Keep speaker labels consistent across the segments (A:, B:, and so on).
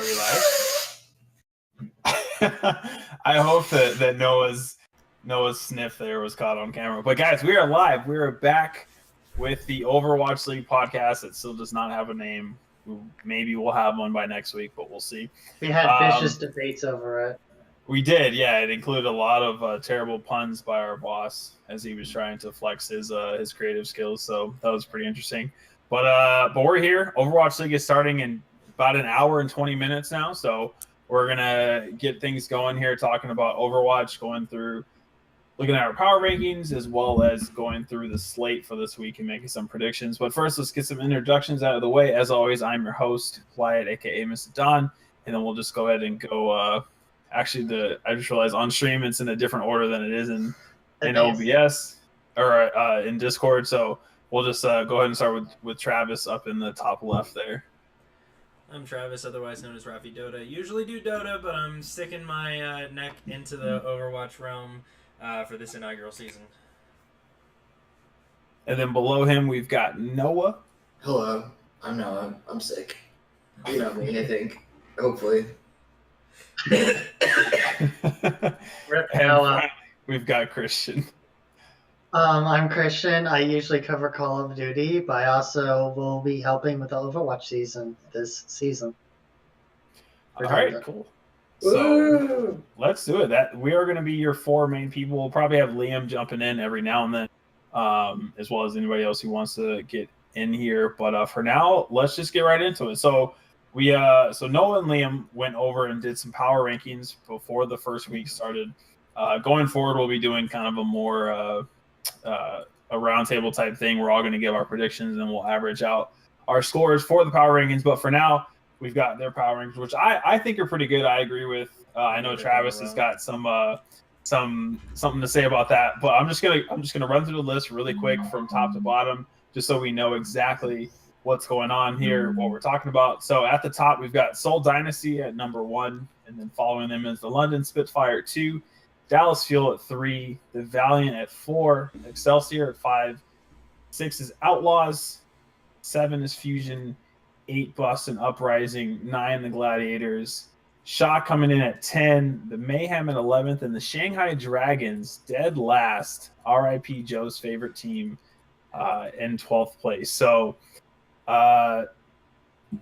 A: we live? I hope that Noah's sniff there was caught on camera. But guys, we are live. We are back with the Overwatch League podcast. It still does not have a name. Maybe we'll have one by next week, but we'll see.
B: We had vicious debates over it.
A: We did, yeah. It included a lot of terrible puns by our boss as he was trying to flex his creative skills. So that was pretty interesting. But we're here. Overwatch League is starting in about an hour and 20 minutes now. So we're gonna get things going here, talking about Overwatch, looking at our power rankings, as well as going through the slate for this week and making some predictions. But first, let's get some introductions out of the way. As always, I'm your host, Wyatt, aka Mr. Don, and then we'll just go ahead and go. I just realized on stream it's in a different order than it is in OBS or in Discord. So we'll just go ahead and start with Travis up in the top left there.
C: I'm Travis, otherwise known as Rafi Dota. Usually do Dota, but I'm sticking my neck into the Overwatch realm for this inaugural season.
A: And then below him, we've got Noah.
D: Hello, I'm Noah. I'm sick. You know me, I think. Hopefully.
A: And we've got Christian.
B: I'm Christian. I usually cover Call of Duty, but I also will be helping with the Overwatch season this season.
A: All right, cool. So let's do it. That we are going to be your four main people. We'll probably have Liam jumping in every now and then, as well as anybody else who wants to get in here. But for now, let's just get right into it. So so Noah and Liam went over and did some power rankings before the first week started. Going forward, we'll be doing kind of a more a roundtable type thing. We're all going to give our predictions and we'll average out our scores for the power rankings. But for now, we've got their power rankings, which I think are pretty good. I agree with. I know Travis has got something to say about that. But I'm just gonna run through the list really quick from top to bottom, just so we know exactly what's going on here, what we're talking about. So at the top, we've got Seoul Dynasty at number 1, and then following them is the London Spitfire at 2, Dallas Fuel at 3, the Valiant at 4, Excelsior at 5, 6 is Outlaws, 7 is Fusion, 8 Boston Uprising, 9 the Gladiators, Shaw coming in at 10, the Mayhem at 11th, and the Shanghai Dragons dead last. RIP Joe's favorite team in 12th place. So I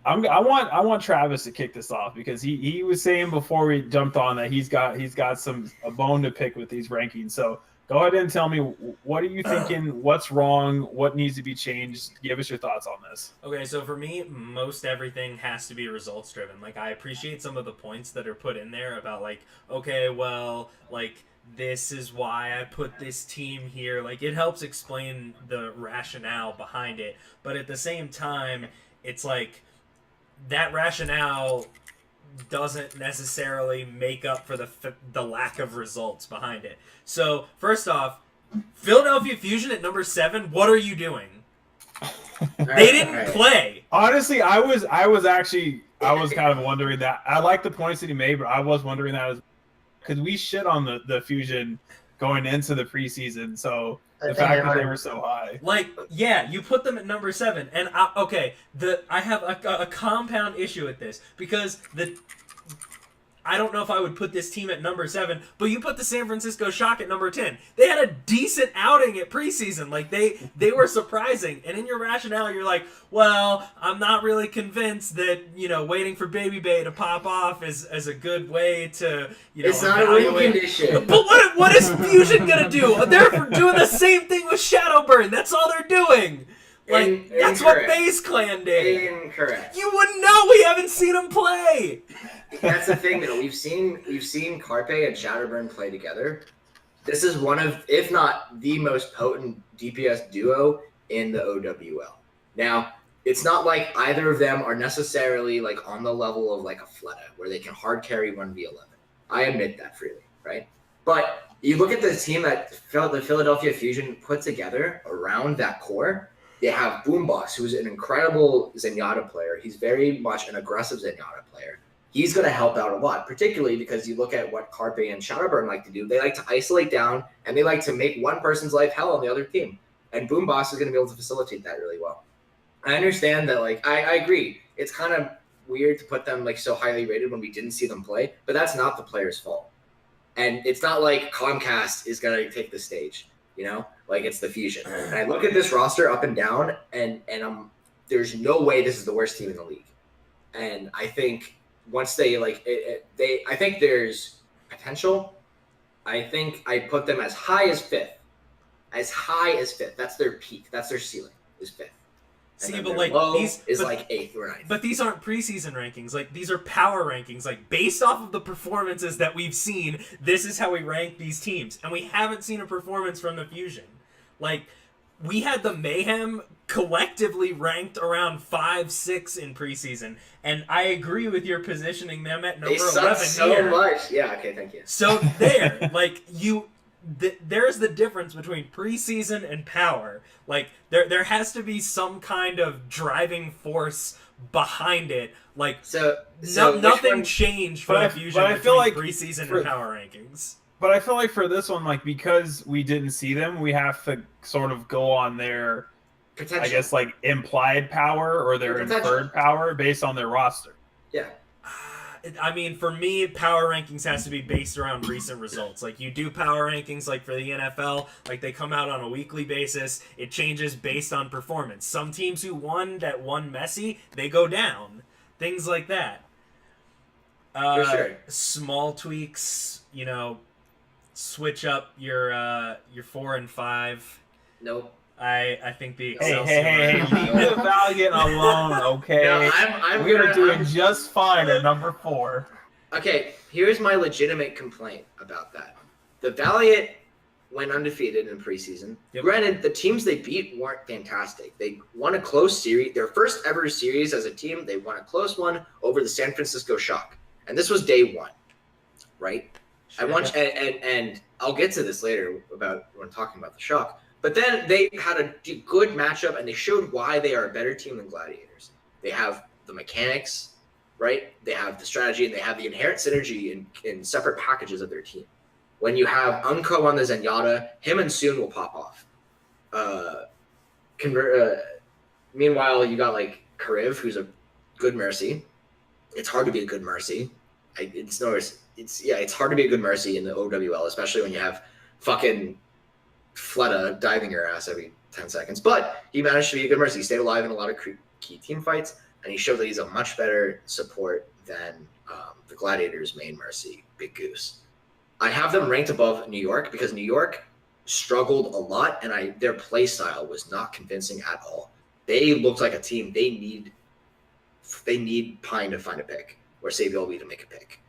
A: want Travis to kick this off because he was saying before we jumped on that he's got a bone to pick with these rankings. So go ahead and tell me, what are you thinking? What's wrong? What needs to be changed? Give us your thoughts on this.
C: Okay, so for me, most everything has to be results driven. Like, I appreciate some of the points that are put in there about like, okay, well, like, this is why I put this team here. Like, it helps explain the rationale behind it. But at the same time, it's like that rationale doesn't necessarily make up for the lack of results behind it. So, first off, Philadelphia Fusion at number 7, what are you doing? They didn't play.
A: Honestly, I was kind of wondering that. I like the points that he made, but I was wondering that because we shit on the Fusion going into the preseason, so the fact that they were so high.
C: Like, yeah, you put them at number 7, and I have a compound issue with this because I don't know if I would put this team at number 7, but you put the San Francisco Shock at number 10. They had a decent outing at preseason. Like, they were surprising. And in your rationale, you're like, well, I'm not really convinced that, waiting for Baby Bay to pop off is a good way to,
D: it's not a win condition.
C: But what is Fusion going to do? They're doing the same thing with Shadowburn. That's all they're doing. Like, that's what FaZe Clan did.
D: Incorrect.
C: You wouldn't know. We haven't seen them play.
D: That's the thing, though. We've seen Carpe and Shadowburn play together. This is one of, if not the most potent DPS duo in the OWL. Now, it's not like either of them are necessarily like on the level of like a Fleta, where they can hard carry 1v11. I admit that freely, right? But you look at the team that the Philadelphia Fusion put together around that core. They have Boombox, who's an incredible Zenyatta player. He's very much an aggressive Zenyatta player. He's going to help out a lot, particularly because you look at what Carpe and Shadowburn like to do. They like to isolate down, and they like to make one person's life hell on the other team. And Boombox is going to be able to facilitate that really well. I understand that, like, I agree. It's kind of weird to put them like so highly rated when we didn't see them play, but that's not the player's fault. And it's not like Comcast is gonna take the stage, you know, like it's the Fusion. And I look at this roster up and down, and there's no way this is the worst team in the league. And I think once they I think there's potential. I think I put them as high as fifth. As high as fifth. That's their peak. That's their ceiling. Is fifth.
C: See, but like these
D: is like eighth or ninth.
C: But these aren't preseason rankings. Like these are power rankings. Like based off of the performances that we've seen, this is how we rank these teams. And we haven't seen a performance from the Fusion. Like we had the Mayhem collectively ranked around 5-6 in preseason, and I agree with your positioning them at number 11
D: so
C: here.
D: Much. Yeah. Okay. Thank you.
C: So there, like there's the difference between preseason and power. Like there has to be some kind of driving force behind it. Like
D: so
C: nothing changed for the Fusion
A: but I feel like
C: preseason and power rankings.
A: But I feel like for this one, like because we didn't see them, we have to sort of go on their potential. I guess like implied power or their inferred power based on their roster.
D: Yeah.
C: I mean, for me, power rankings has to be based around recent results. Like, you do power rankings, like, for the NFL, like, they come out on a weekly basis. It changes based on performance. Some teams who won Messi, they go down. Things like that.
D: For sure.
C: Small tweaks, you know, switch up your 4 and 5.
D: Nope.
C: I think the Excelsior...
A: Hey, leave the Valiant alone, okay?
D: No,
A: We're doing just fine at number 4.
D: Okay, here's my legitimate complaint about that. The Valiant went undefeated in preseason.
C: Yep.
D: Granted, the teams they beat weren't fantastic. They won a close series. Their first ever series as a team, they won a close one over the San Francisco Shock. And this was day 1, right?
C: Sure.
D: I want and I'll get to this later about when talking about the Shock. But then they had a good matchup, and they showed why they are a better team than Gladiators. They have the mechanics, right? They have the strategy, and they have the inherent synergy in separate packages of their team. When you have Unco on the Zenyatta, him and Soon will pop off. Meanwhile, you got like Kariv, who's a good Mercy. It's hard to be a good Mercy. It's hard to be a good Mercy in the OWL, especially when you have fucking Fleta diving your ass every 10 seconds. But he managed to be a good Mercy. He stayed alive in a lot of key team fights, and he showed that he's a much better support than the Gladiators' main Mercy, Big Goose. I have them ranked above New York because New York struggled a lot, and their play style was not convincing at all. They looked like a team. They need Pine to find a pick or Sabiolby to make a pick.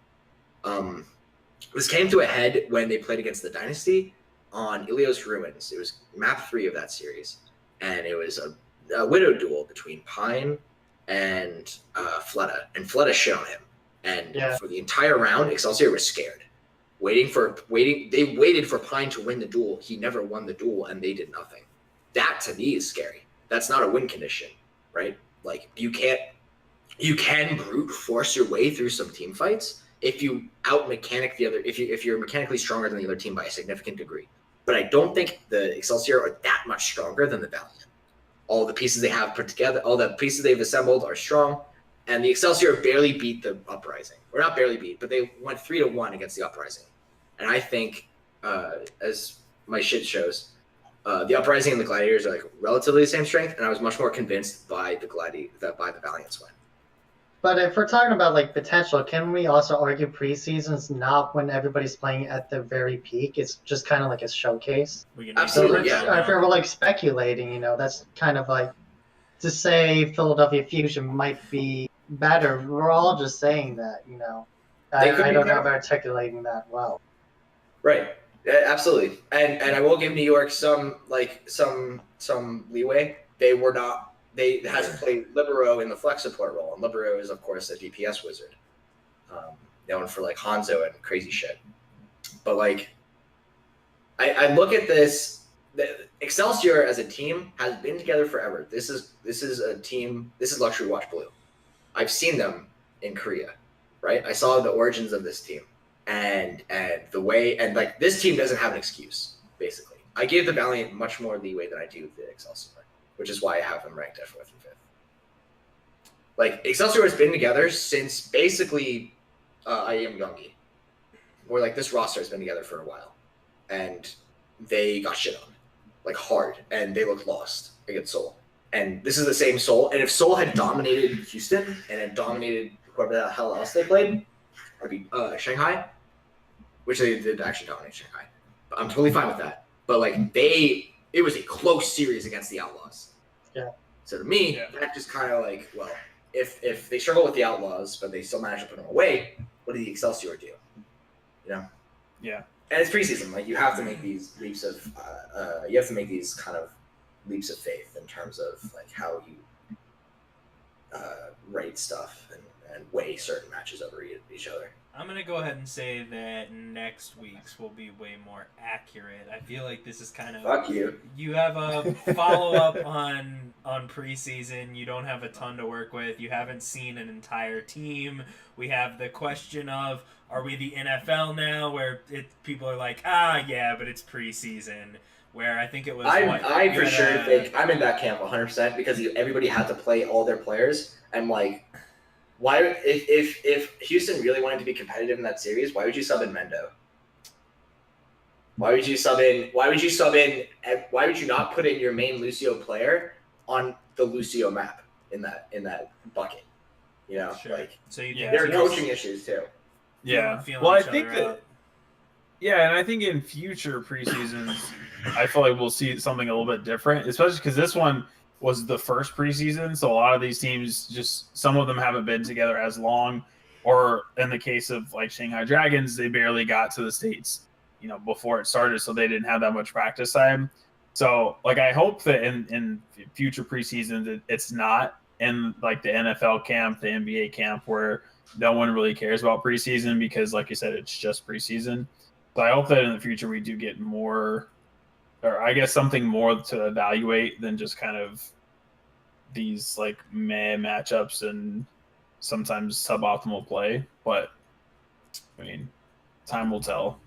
D: This came to a head when they played against the Dynasty on Ilios Ruins. It was map 3 of that series, and it was a Widow duel between Pine and Fleta, and Fleta shit on him. And for the entire round, Excelsior was scared, waiting. They waited for Pine to win the duel. He never won the duel, and they did nothing. That to me is scary. That's not a win condition, right? Like you can brute force your way through some team fights if you out mechanic the other. If you're mechanically stronger than the other team by a significant degree. But I don't think the Excelsior are that much stronger than the Valiant. All the pieces they have put together, all the pieces they've assembled are strong, and the Excelsior barely beat the Uprising. Or not barely beat, but they went 3-1 against the Uprising. And I think, as my shit shows, the Uprising and the Gladiators are like relatively the same strength, and I was much more convinced by the Valiant's win.
B: But if we're talking about like potential, can we also argue preseason's not when everybody's playing at the very peak? It's just kind of like a showcase.
D: Absolutely,
B: so if we're like speculating, that's kind of like to say Philadelphia Fusion might be better. We're all just saying that, I don't know if articulating that well.
D: Right. Absolutely. And I will give New York some leeway. They had to play Libero in the flex support role, and Libero is, of course, a DPS wizard, known for like Hanzo and crazy shit. But like, I look at this. Excelsior as a team has been together forever. This is a team. This is Luxury Watch Blue. I've seen them in Korea, right? I saw the origins of this team, and the way, and like this team doesn't have an excuse. Basically, I gave the Valiant much more leeway than I do the Excelsior, which is why I have them ranked at 4th and Like Excelsior has been together since basically I Am Gungi, where like this roster has been together for a while, and they got shit on, like hard, and they looked lost against Seoul. And this is the same Seoul. And if Seoul had dominated Houston and had dominated whoever the hell else they played, or be Shanghai, which they did actually dominate Shanghai. I'm totally fine with that. But like it was a close series against the Outlaws.
B: Yeah.
D: So to me, that just kind of like, well, if they struggle with the Outlaws, but they still manage to put them away, what did the Excelsior do? You know?
A: Yeah.
D: And it's preseason. Like you have to make these leaps of, you have to make these kind of leaps of faith in terms of like how you rate stuff and weigh certain matches over each other.
C: I'm going to go ahead and say that next week's will be way more accurate. I feel like this is kind of...
D: Fuck you.
C: You have a follow-up on preseason. You don't have a ton to work with. You haven't seen an entire team. We have the question of, are we the NFL now? Where people are like, yeah, but it's preseason. Where I think it was...
D: I for sure think... I'm in that camp 100% because everybody had to play all their players. I'm like... Why, if Houston really wanted to be competitive in that series, why would you sub in Mendo? Why would you not put in your main Lucio player on the Lucio map in that bucket? You know,
C: sure.
D: Like
C: so
D: there are coaching issues too.
A: Yeah. Well, I think that. Yeah, and I think in future preseasons, I feel like we'll see something a little bit different, especially because this one was the first preseason, so a lot of these teams some of them haven't been together as long, or in the case of like Shanghai Dragons, they barely got to the States, before it started, so they didn't have that much practice time. So like I hope that in future preseasons it's not in like the NFL camp, the NBA camp, where no one really cares about preseason because like you said, it's just preseason. So I hope that in the future we do get more, or I guess something more to evaluate than just kind of these like meh matchups and sometimes suboptimal play. But I mean, time will tell.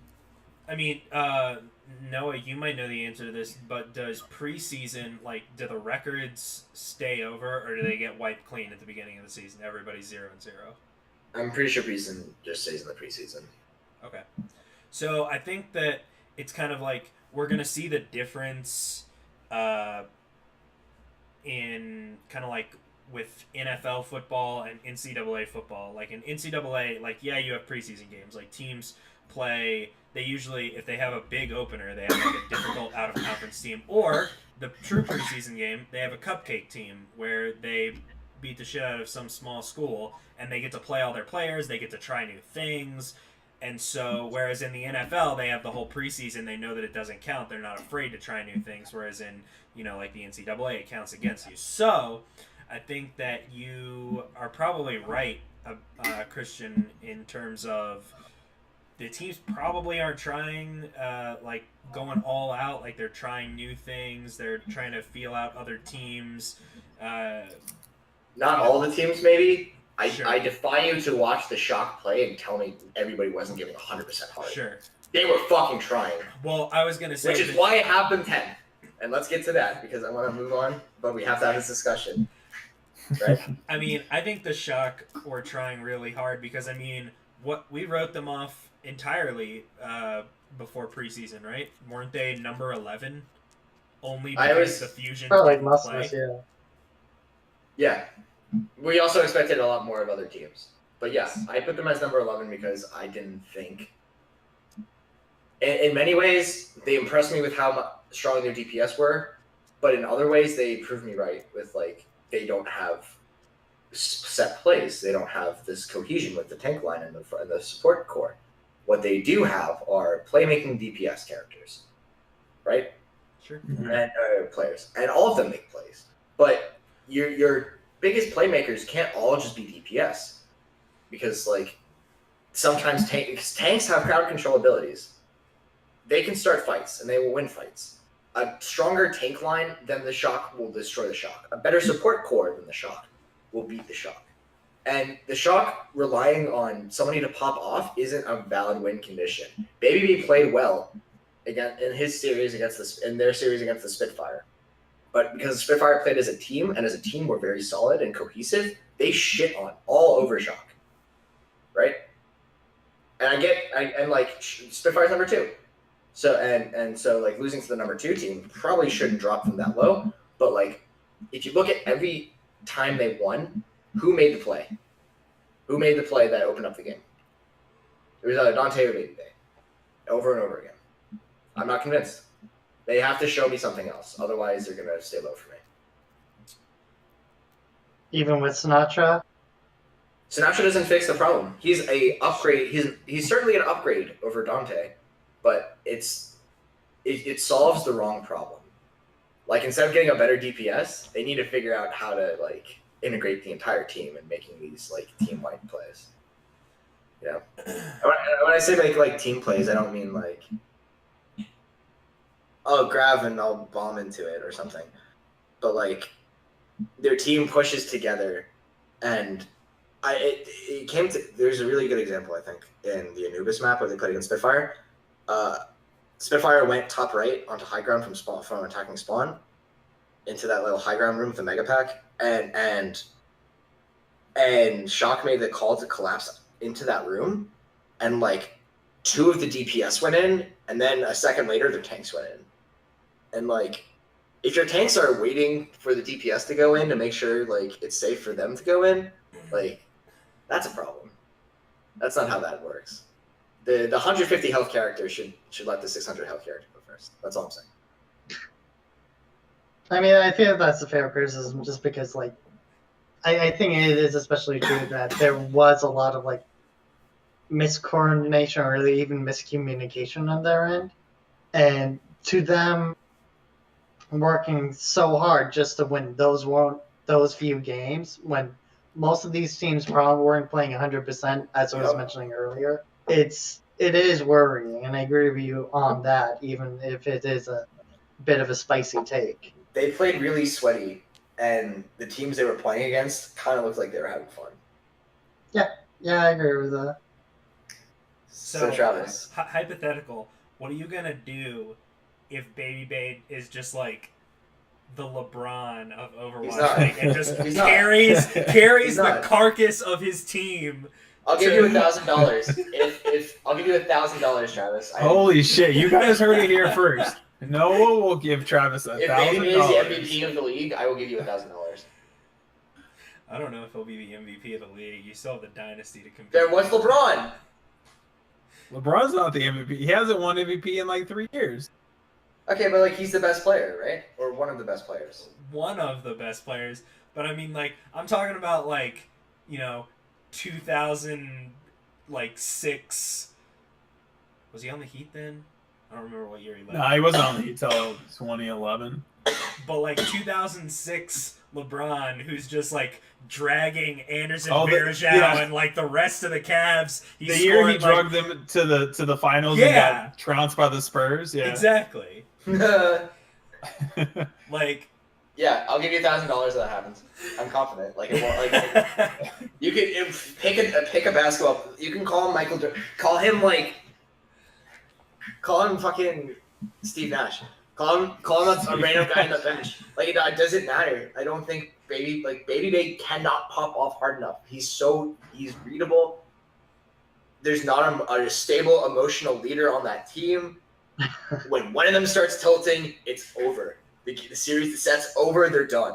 C: I mean, Noah, you might know the answer to this, but does preseason, like, do the records stay over, or do they get wiped clean at the beginning of the season? Everybody's 0-0.
D: I'm pretty sure preseason just stays in the preseason.
C: Okay. So I think that it's kind of like we're going to see the difference in kind of like with NFL football and NCAA football. Like in NCAA, like, yeah, you have preseason games. Like teams play, they usually, if they have a big opener, they have like a difficult out-of-conference team. Or the true preseason game, they have a cupcake team where they beat the shit out of some small school and they get to play all their players, they get to try new things. And so, whereas in the NFL, they have the whole preseason, they know that it doesn't count. They're not afraid to try new things. Whereas in, like the NCAA, it counts against you. So, I think that you are probably right, Christian, in terms of the teams probably aren't trying, like, going all out. Like, they're trying new things. They're trying to feel out other teams.
D: Not all the teams, maybe.
C: Sure.
D: I defy you to watch the Shock play and tell me everybody wasn't giving 100% hard.
C: Sure.
D: They were fucking trying.
C: Well, I was going to say...
D: Which is why I have them 10. And let's get to that, because I want to move on, but we have to have this discussion. Right?
C: I mean, I think the Shock were trying really hard, because, I mean, we wrote them off entirely before preseason, right? Weren't they number 11? Only because the Fusion
B: like Muslims, yeah.
D: Yeah. We also expected a lot more of other teams. But yeah, I put them as number 11 because I didn't think... In many ways, they impressed me with how strong their DPS were, but in other ways, they proved me right with, like, they don't have set plays. They don't have this cohesion with the tank line and the support core. What they do have are playmaking DPS characters, right?
C: Sure.
D: Mm-hmm. And players. And all of them make plays. But your biggest playmakers can't all just be DPS, because like sometimes tanks have crowd control abilities. They can start fights and they will win fights. A stronger tank line than the Shock will destroy the Shock. A better support core than the Shock will beat the Shock. And the Shock relying on somebody to pop off isn't a valid win condition. Baby B played well again in their series against the Spitfire. But because the Spitfire played as a team, and as a team were very solid and cohesive, they shit on all over Shock, right? And and like Spitfire's number 2. So and so like losing to the number 2 team probably shouldn't drop them that low. But like if you look at every time they won, who made the play? Who made the play that opened up the game? It was Dante or Baby Bay, over and over again. I'm not convinced. They have to show me something else, otherwise they're gonna stay low for me.
B: Even with Sinatra?
D: Sinatra doesn't fix the problem. He's a upgrade. He's certainly an upgrade over Dante, but it solves the wrong problem. Like instead of getting a better DPS, they need to figure out how to like integrate the entire team and making these like team-wide plays. You know, when I say like team plays, I don't mean like I'll grab and I'll bomb into it or something, but like their team pushes together, and it came to. There's a really good example I think in the Anubis map where they played against Spitfire. Spitfire went top right onto high ground from attacking spawn into that little high ground room with the mega pack, and Shock made the call to collapse into that room, and like 2 of the DPS went in, and then a second later their tanks went in, and like if your tanks are waiting for the DPS to go in to make sure like it's safe for them to go in, like that's a problem. That's not how that works. The 150 health character should let the 600 health character go first. That's all I'm saying.
B: I mean, I feel that's a fair criticism, just because like I think it is especially true that there was a lot of like miscoordination or really even miscommunication on their end, and to them working so hard just to win those few games when most of these teams probably weren't playing 100%, as I was mentioning earlier. It is worrying, and I agree with you on that, even if it is a bit of a spicy take.
D: They played really sweaty, and the teams they were playing against kind of looked like they were having fun.
B: Yeah, I agree with that.
D: So Travis,
C: hypothetical, what are you gonna do if Baby Bait is just like the LeBron of Overwatch League and just carries the carcass of his team?
D: I'll give you $1,000 if I'll give you $1,000, Travis.
A: Holy shit! You guys heard it here first. Noah will give Travis $1,000.
D: If Baby is the MVP of the league, I will give you $1,000.
C: I don't know if he'll be the MVP of the league. You still have the dynasty to compete.
D: Then what's LeBron?
A: LeBron's not the MVP. He hasn't won MVP in like 3 years.
D: Okay, but like he's the best player, right? Or one of the best players.
C: One of the best players, but I mean, like I'm talking about like 2006. Was he on the Heat then? I don't remember what year he left.
A: No, he wasn't on the Heat until 2011.
C: But like 2006 LeBron, who's just like dragging Anderson Varejao and like the rest of the Cavs.
A: The year he drugged them to the finals and got trounced by the Spurs. Yeah,
C: exactly. Like,
D: yeah, I'll give you $1,000 if that happens. I'm confident. Like it won't. Like you can pick a basketball. You can call him Michael. Call him fucking Steve Nash. Call him a random guy on the bench. Like it doesn't matter. I don't think Baby Bay cannot pop off hard enough. He's readable. There's not a stable emotional leader on that team. When one of them starts tilting, it's over. The series, the set's over. They're done.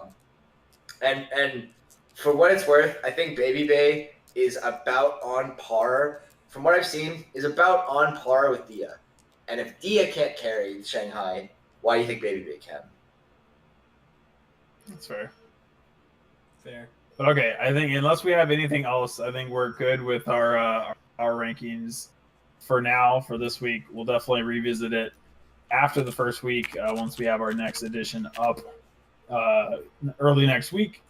D: And for what it's worth, I think Baby Bay is about on par. From what I've seen, is about on par with Dia. And if Dia can't carry Shanghai, why do you think Baby Bay can?
A: That's fair.
C: Fair.
A: But okay, I think unless we have anything else, I think we're good with our rankings for now for this week. We'll definitely revisit it after the first week once we have our next edition up early next week.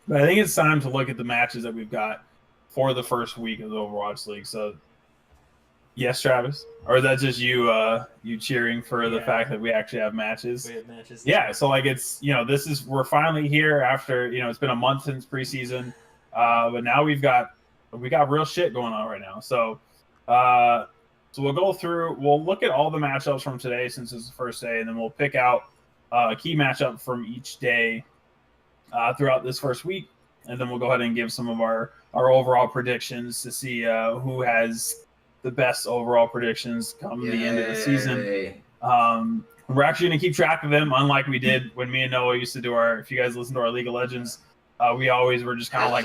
A: But I think it's time to look at the matches that we've got for the first week of the Overwatch League. So, yes, Travis? Or is that just you cheering for the fact that we actually have matches?
C: We have matches.
A: Yeah, so like it's we're finally here after it's been a month since preseason, but now we got real shit going on right now. So we'll go through. We'll look at all the matchups from today since it's the first day, and then we'll pick out a key matchup from each day throughout this first week. and then we'll go ahead and give some of our overall predictions to see who has the best overall predictions come the end of the season. We're actually going to keep track of them, unlike we did when me and Noah used to do our. If you guys listen to our League of Legends, we always were just kind of like,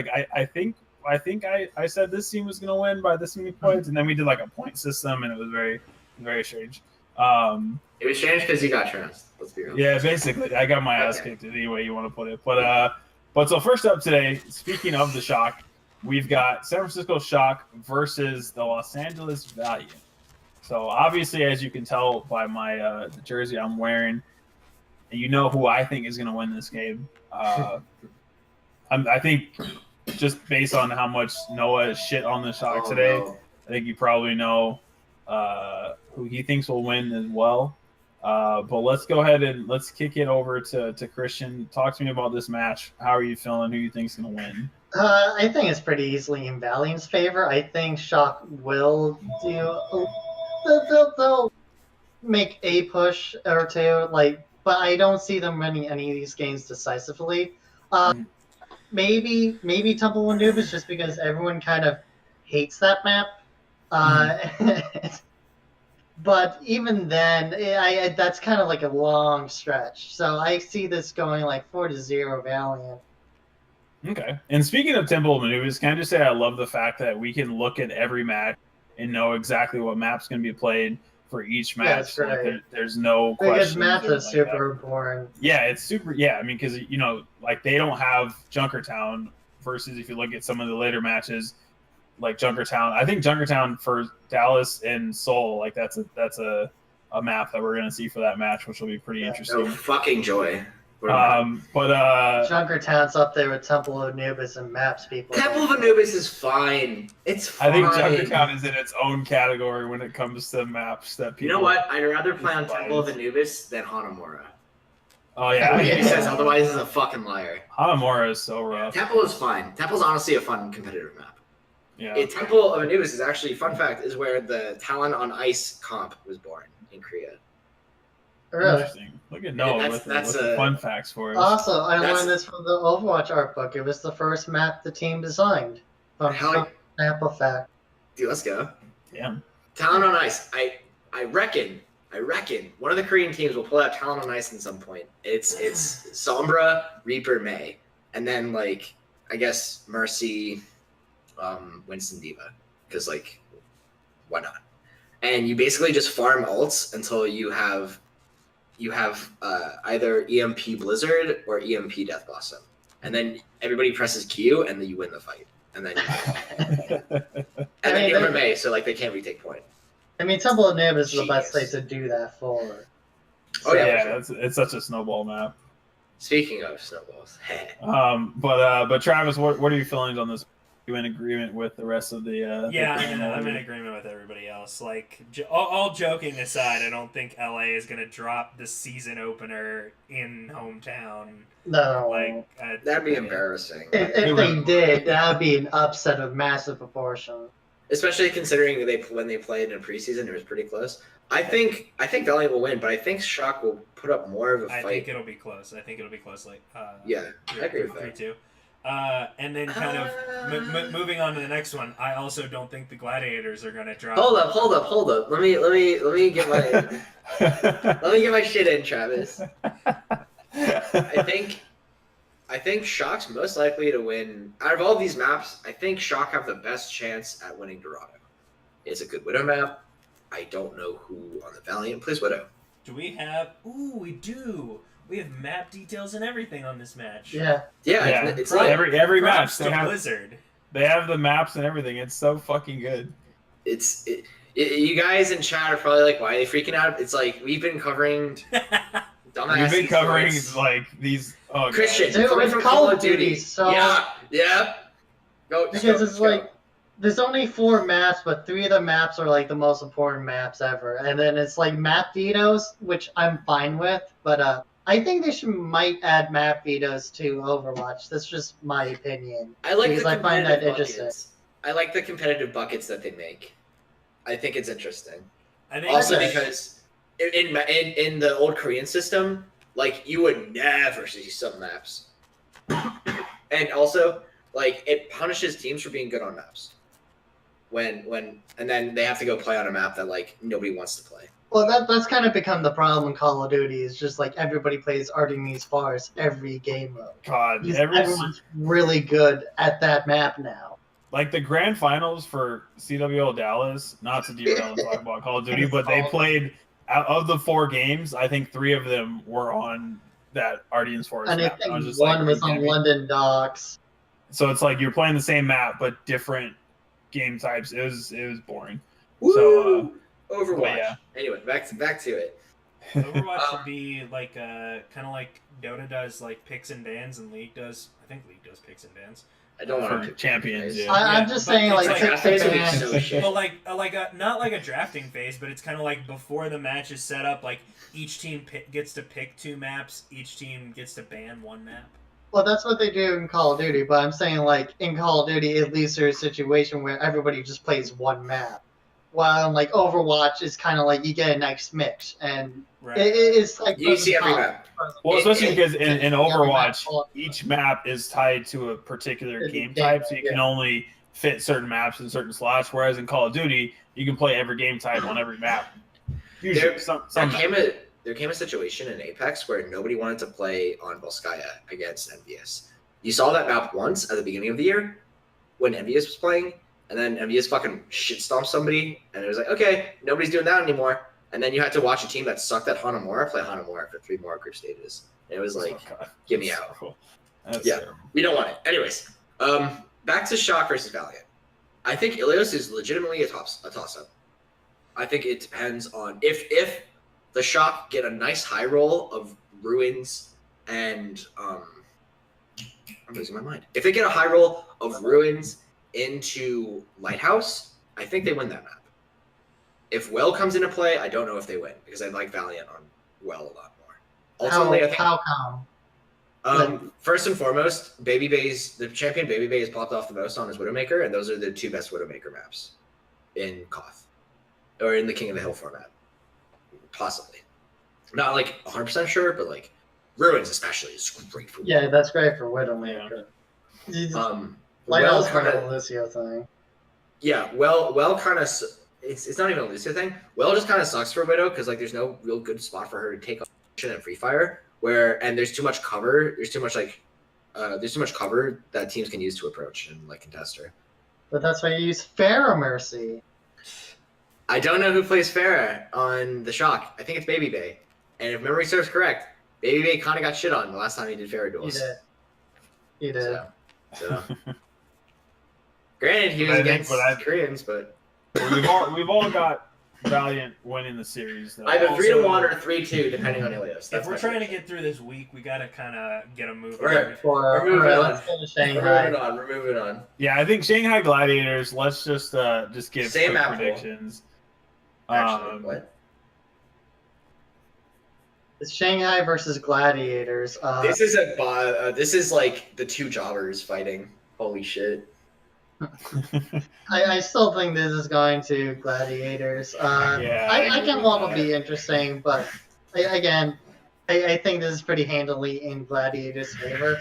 A: I think I said this team was going to win by this many points, and then we did like a point system, and it was very, very strange.
D: It was strange because you got trounced. Let's be real.
A: Yeah, basically, I got my ass kicked any way you want to put it. But so first up today, speaking of the Shock, we've got San Francisco Shock versus the Los Angeles Valiant. So obviously, as you can tell by my the jersey I'm wearing, you know who I think is going to win this game. I think just based on how much Noah shit on the Shock today, no. I think you probably know who he thinks will win as well. But let's go ahead and let's kick it over to Christian. Talk to me about this match. How are you feeling? Who you think's going to win?
B: I think it's pretty easily in Valiant's favor. I think Shock will do. They'll make a push or two, but I don't see them winning any of these games decisively. Maybe Temple of Anubis, just because everyone kind of hates that map. But even then, that's kind of like a long stretch. So I see this going like 4-0 Valiant.
A: Okay. And speaking of Temple of Anubis, can I just say I love the fact that we can look at every match and know exactly what map's going to be played for each match.
B: Yeah, that's right.
A: Like there's no question.
B: Because maps are super boring.
A: Yeah, it's super. Yeah, I mean, because like they don't have Junkertown versus if you look at some of the later matches, like Junkertown. I think Junkertown for Dallas and Seoul, like that's a map that we're going to see for that match, which will be pretty interesting.
D: Oh, fucking joy.
B: Junkertown's up there with Temple of Anubis and maps, people.
D: Temple of Anubis is fine. It's fine.
A: I think Junkertown is in its own category when it comes to maps that people.
D: You know what? I'd rather play on Temple of Anubis than Hanamura.
A: Oh yeah.
D: He says otherwise is a fucking liar.
A: Hanamura is so rough.
D: Temple is fine. Temple's honestly a fun competitive map.
A: Yeah.
D: Temple of Anubis is actually, fun fact, is where the Talon on Ice comp was born in Korea.
B: Really?
A: Interesting. Look at Noah with the fun facts for us.
B: Also, I learned this from the Overwatch art book. It was the first map the team designed. Sample fact.
D: Dude, let's go.
A: Yeah.
D: Talon on Ice. I reckon one of the Korean teams will pull out Talon on Ice at some point. It's Sombra, Reaper, May, and then like I guess Mercy, Winston, Diva, because like why not? And you basically just farm ults until you have either EMP Blizzard or EMP Death Blossom, and then everybody presses Q, and then you win the fight, and then you have May, so like they can't retake point.
B: I mean, Temple of Anubis is the best place to do that for.
A: Oh yeah, it's such a snowball map.
D: Speaking of snowballs,
A: but Travis, what are your feelings on this? You in agreement with the rest of the?
C: I'm in agreement with everybody else. Like, all joking aside, I don't think LA is gonna drop the season opener in hometown.
B: No,
C: like
D: that'd be embarrassing.
B: If they did, that'd be an upset of massive proportion.
D: Especially considering when they played in preseason, it was pretty close. I think Valiant will win, but I think Shock will put up more of a fight.
C: I think it'll be close. Like
D: yeah, I agree with that.
C: 3-2. And then kind of moving on to the next one, I also don't think the Gladiators are gonna drop.
D: Hold up. Let me get my shit in, Travis. I think Shock's most likely to win out of all these maps. I think Shock have the best chance at winning Dorado. It's a good Widow map. I don't know who on the Valiant plays Widow.
C: Do we have? Ooh, we do. We have map details and everything on this match.
B: Yeah.
D: It's
A: like every match
C: they have Blizzard.
A: They have the maps and everything. It's so fucking good.
D: You guys in chat are probably like, why are they freaking out? It's like we've been covering.
A: We've been covering like these. Oh,
D: Christian,
B: coming from Call of Duty. So
D: yeah.
B: Because it's like there's only 4 maps, but 3 of the maps are like the most important maps ever, and then it's like map vetoes, which I'm fine with, but I think they might add map vetoes to Overwatch. That's just my opinion.
D: I like
B: because
D: the
B: I find that
D: buckets.
B: interesting.
D: I like the competitive buckets that they make. I think it's interesting.
C: I think
D: also because in the old Korean system, like you would never see some maps And also, like, it punishes teams for being good on maps. And then they have to go play on a map that like nobody wants to play.
B: Well, that's kind of become the problem in Call of Duty. Is just like everybody plays Artemis Fars every game mode.
A: God,
B: Everyone's really good at that map now.
A: Like the grand finals for CWL Dallas, not to derail and talk about Call of Duty, but they played out of the 4 games. I think 3 of them were on that Ardennes Forest
B: and
A: map.
B: I think
A: was just
B: one was on London Docks.
A: So it's like you're playing the same map but different game types. It was boring.
D: Woo!
A: So
D: Overwatch.
A: Yeah.
D: Anyway, back to it.
C: Overwatch should be like kind of like Dota does like picks and bans, and League does. I think League does picks and bans.
D: I don't want
A: for
D: to
A: champions. Yeah.
B: I'm just saying, like,
C: it's
B: picks and
C: like
B: bans.
D: so shit.
C: But like not like a drafting phase, but it's kind of like before the match is set up. Like each team gets to pick 2 maps. Each team gets to ban 1 map.
B: Well, that's what they do in Call of Duty, but I'm saying, like, in Call of Duty, at least there's a situation where everybody just plays 1 map. While in, like, Overwatch, it's kind of like you get a nice mix, and it's like...
D: You see every map.
A: Well, especially because in Overwatch, each map is tied to a particular game type, so you can only fit certain maps in certain slots, whereas in Call of Duty, you can play every game type on every map. Usually,
D: There came a situation in Apex where nobody wanted to play on Volskaya against MVS. You saw that map once at the beginning of the year when MVS was playing, and then MVS fucking shit-stomped somebody, and it was like, okay, nobody's doing that anymore. And then you had to watch a team that sucked at Hanamura play Hanamura for 3 more group stages. And it was like, get me out.
A: Cool.
D: Terrible. We don't want it. Anyways, back to Shock versus Valiant. I think Ilios is legitimately a toss-up. I think it depends on if the Shock get a nice high roll of Ruins and I'm losing my mind. If they get a high roll of Ruins into Lighthouse, I think they win that map. If Well comes into play, I don't know if they win because I like Valiant on Well a lot more. Ultimately,
B: how come?
D: First and foremost, the champion Baby Bay has popped off the most on his Widowmaker, and those are the 2 best Widowmaker maps in Koth or in the King of the Hill format. Possibly. Not like 100% sure, but like Ruins especially is great for
B: Yeah, that's great for Widowmaker.
D: Well,
B: kind of a Lucio thing.
D: Yeah, well kind of it's not even a Lucio thing. Well just kind of sucks for Widow because like there's no real good spot for her to take action at Free Fire and there's too much cover. There's too much cover that teams can use to approach and like contest her.
B: But that's why you use Pharah Mercy.
D: I don't know who plays Pharah on the Shock. I think it's Baby Bay. And if memory serves correct, Baby Bay kind of got shit on the last time he did Pharah duels.
B: He did.
D: So. Granted, he was against Koreans, but
A: we've all got Valiant winning the series. Though.
D: Either 3-1 or 3-2, depending on Ilios.
C: If we're trying to get through this week, we gotta kind of get a move.
D: We're moving on.
A: Yeah, I think Shanghai Gladiators. Let's just give
D: Same
A: quick predictions.
D: Actually, what?
B: It's Shanghai versus Gladiators.
D: This is like the 2 jobbers fighting. Holy shit.
B: I still think this is going to Gladiators. I think one will be interesting, but I think this is pretty handily in Gladiators' favor.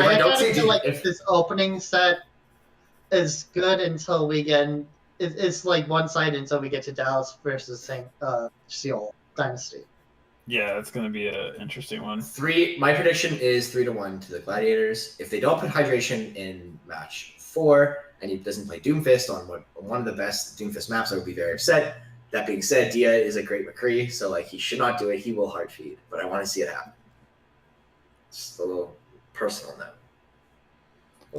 B: I feel like this opening set is good until we get. It's like one-sided until we get to Dallas versus Seoul Dynasty.
A: Yeah, it's going to be an interesting one.
D: My prediction is 3-1 to the Gladiators. If they don't put hydration in match 4 and he doesn't play Doomfist on one of the best Doomfist maps, I would be very upset. That being said, Dia is a great McCree, so like he should not do it. He will hard feed, but I want to see it happen. Just a little personal note.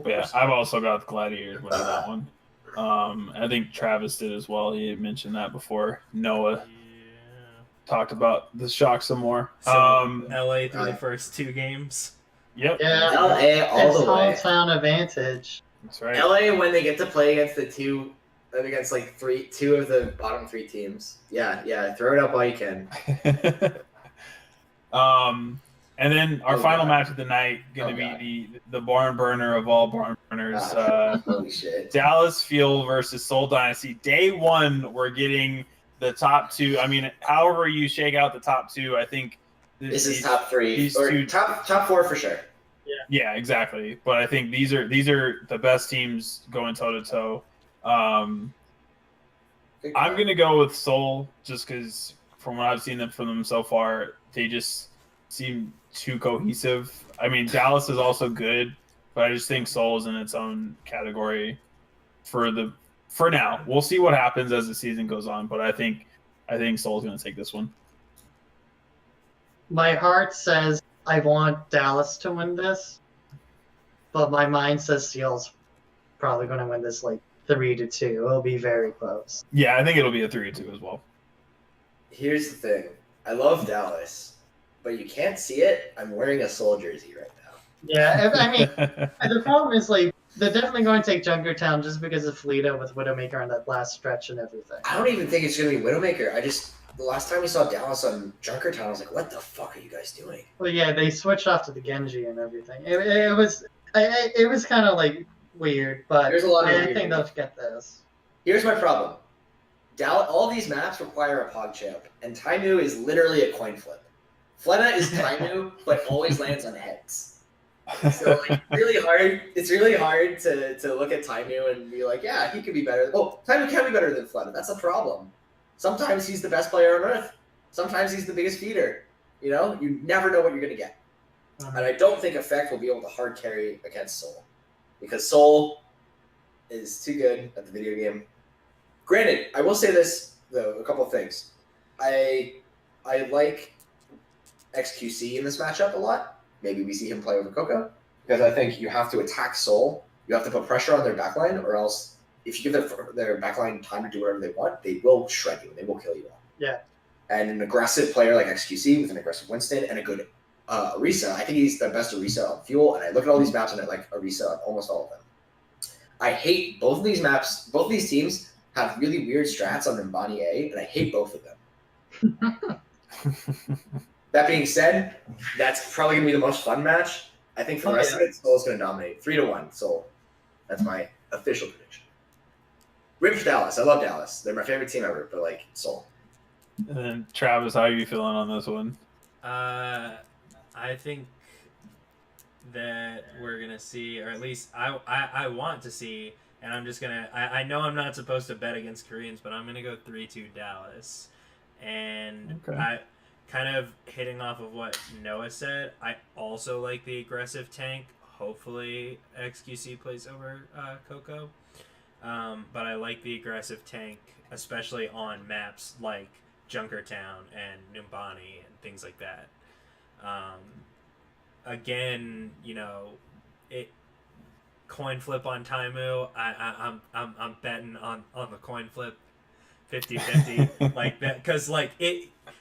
A: Yeah, I've also got the Gladiators winning that one. I think Travis did as well. He had mentioned that before. Noah talked about the Shock some more.
C: So LA through the first 2 games.
A: Yep.
B: Yeah,
D: LA all the way.
B: Hometown advantage.
A: That's right.
D: LA when they get to play against like 2 of the bottom 3 teams. Yeah, throw it up while you can.
A: And then our final match of the night going to be the barn burner of all barn burners.
D: Holy shit.
A: Dallas Fuel versus Seoul Dynasty. Day 1, we're getting the top 2. I mean, however you shake out the top 2, I think
D: this is top 3 or top 4 for sure.
B: Yeah.
A: Yeah, exactly. But I think these are the best teams going toe to toe. I'm gonna go with Seoul just because from what I've seen from them so far, they just seem too cohesive. I mean, Dallas is also good, but I just think Seoul is in its own category for now. We'll see what happens as the season goes on, but I think Seoul's gonna take this one.
B: My heart says I want Dallas to win this, but my mind says Seal's probably going to win this like 3-2. It'll be very close.
A: Yeah, I think it'll be a 3-2 as well.
D: Here's the thing. I love Dallas, but you can't see it. I'm wearing a Seoul jersey right now.
B: Yeah, I mean, the problem is like they're definitely going to take Junkertown just because of Fleeta with Widowmaker on that last stretch and everything.
D: I don't even think it's going to be Widowmaker. The last time we saw Dallas on Junkertown, I was like, what the fuck are you guys doing?
B: Well, yeah, they switched off to the Genji and everything. It was kind of like weird, but
D: There's a lot of
B: I think they'll get this.
D: Here's my problem. All these maps require a PogChamp, and Taimu is literally a coin flip. Fleta is Taimu, but always lands on heads. So like, it's really hard to look at Taimu and be like, yeah, he could be better. Oh, Taimu can be better than Fleta. That's a problem. Sometimes he's the best player on Earth. Sometimes he's the biggest feeder. You know, you never know what you're going to get. And I don't think Effect will be able to hard carry against Seoul. Because Seoul is too good at the video game. Granted, I will say this, though, a couple of things. I like XQC in this matchup a lot. Maybe we see him play over Coco. Because I think you have to attack Seoul. You have to put pressure on their backline, or else if you give their backline time to do whatever they want, they will shred you. They will kill you all.
B: Yeah.
D: And an aggressive player like XQC with an aggressive Winston and a good Orisa, I think he's the best Orisa on Fuel. And I look at all these maps and I like Orisa on almost all of them. I hate both of these maps. Both of these teams have really weird strats on Mbani A, and I hate both of them. That being said, that's probably going to be the most fun match. I think for the rest of it, Seoul's going to dominate. 3-1, Seoul. That's my official prediction. Rip Dallas. I love Dallas. They're my favorite team ever, but like Seoul.
A: And then Travis, how are you feeling on this one?
C: I think that we're gonna see, or at least I want to see, and I'm just gonna. I know I'm not supposed to bet against Koreans, but I'm gonna go 3-2 Dallas, and
A: okay.
C: I kind of hitting off of what Noah said. I also like the aggressive tank. Hopefully, XQC plays over Coco. But I like the aggressive tank, especially on maps like Junkertown and Numbani and things like that. Again, you know, coin flip on Taimu. I'm betting on the coin flip, 50-50 like that, because like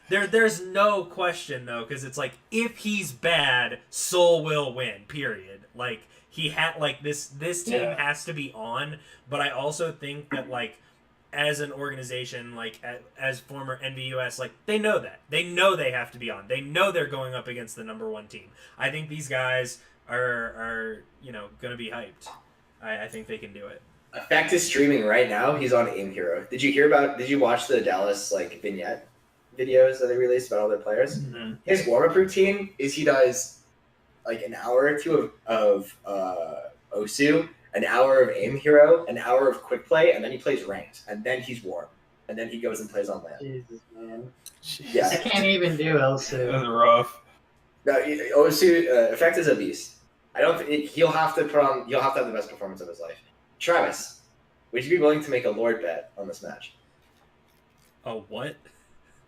C: there's no question though, because it's like if he's bad, Seoul will win. Period. Like. He had like this team has to be on, but I also think that like as an organization, like as former NVUS, like they know that they have to be on. They know they're going up against the #1 team. I think these guys are gonna be hyped. I think they can do it.
D: Effect is streaming right now. He's on Aim Hero. Did you watch the Dallas like vignette videos that they released about all their players?
A: Mm-hmm.
D: His warm up routine is he does like an hour or two of Osu, an hour of Aim Hero, an hour of Quick Play, and then he plays Ranked, and then he's warm, and then he goes and plays on land.
B: Jesus, man.
D: Yeah.
B: I can't even do Osu.
A: That's rough.
D: No, Osu, Effect is a beast. I don't think he'll have to have the best performance of his life. Travis, would you be willing to make a Lord bet on this match?
C: A what?